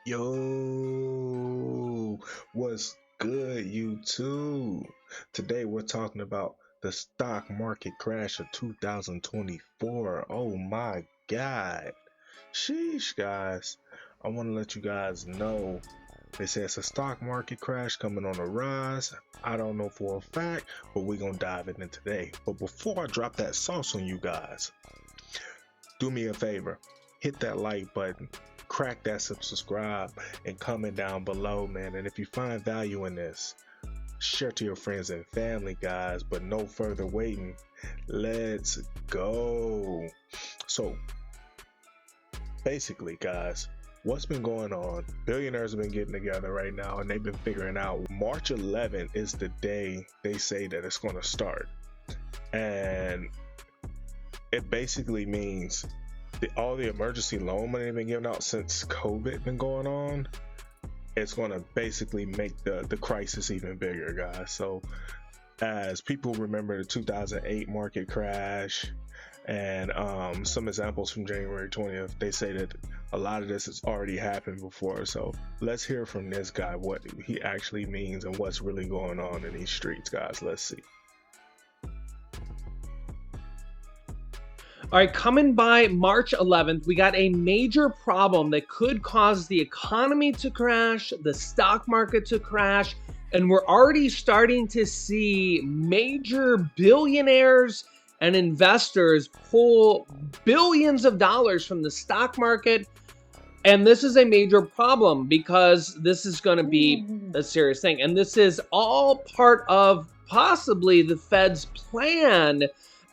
Yo, what's good, YouTube? Today we're talking about the stock market crash of 2024. Oh my God. Sheesh, guys. I want to let you guys know they say it's a stock market crash coming on a rise. I don't know for a fact, but we're going to dive in today. But before I drop that sauce on you guys, do me a favor, hit that like button, crack that subscribe, and comment down below, man. And if you find value in this, share to your friends and family, guys. But no further waiting, let's go. So basically, guys, what's been going on? Billionaires have been getting together right now, and they've been figuring out March 11th is the day they say that it's going to start. And it basically means all the emergency loan money they've been giving out since COVID been going on, it's going to basically make the crisis even bigger, guys. So as people remember the 2008 market crash and some examples from January 20th, they say that a lot of this has already happened before. So let's hear from this guy what he actually means and what's really going on in these streets, guys. Let's see. All right, coming by March 11th, we got a major problem that could cause the economy to crash, the stock market to crash, and we're already starting to see major billionaires and investors pull billions of dollars from the stock market. And this is a major problem because this is going to be a serious thing. And this is all part of possibly the Fed's plan.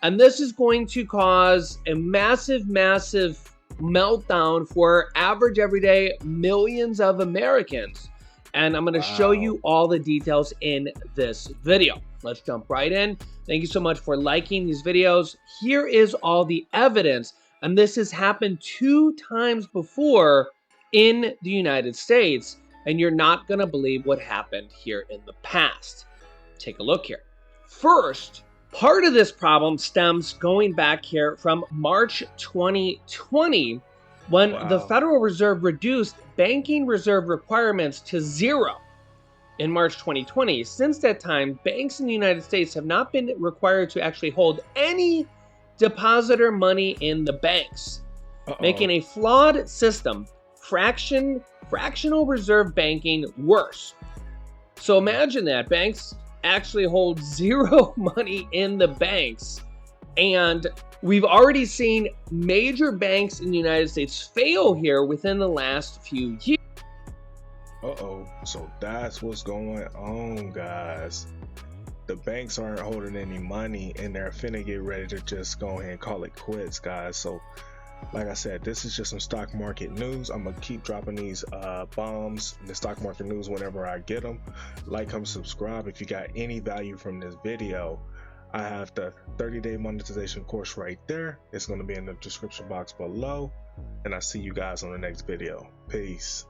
And this is going to cause a massive meltdown for average everyday millions of Americans. And I'm going to show you all the details in this video. Let's jump right in. Thank you so much for liking these videos. Here is all the evidence. And this has happened 2 times before in the United States. And you're not going to believe what happened here in the past. Take a look here. First, part of this problem stems going back here from March 2020 when the Federal Reserve reduced banking reserve requirements to 0 in March 2020. Since that time, banks in the United States have not been required to actually hold any depositor money in the banks, making a flawed system, fractional reserve banking, worse. So imagine that banks actually hold 0 money in the banks, and we've already seen major banks in the United States fail here within the last few years. So that's what's going on, guys. The banks aren't holding any money and they're finna get ready to just go ahead and call it quits, guys. So like I said, this is just some stock market news. I'm gonna keep dropping these bombs in the stock market news whenever I get them. Like, comment, subscribe. If you got any value from this video, I have the 30-day monetization course right there. It's going to be in the description box below, and I'll see you guys on the next video. Peace.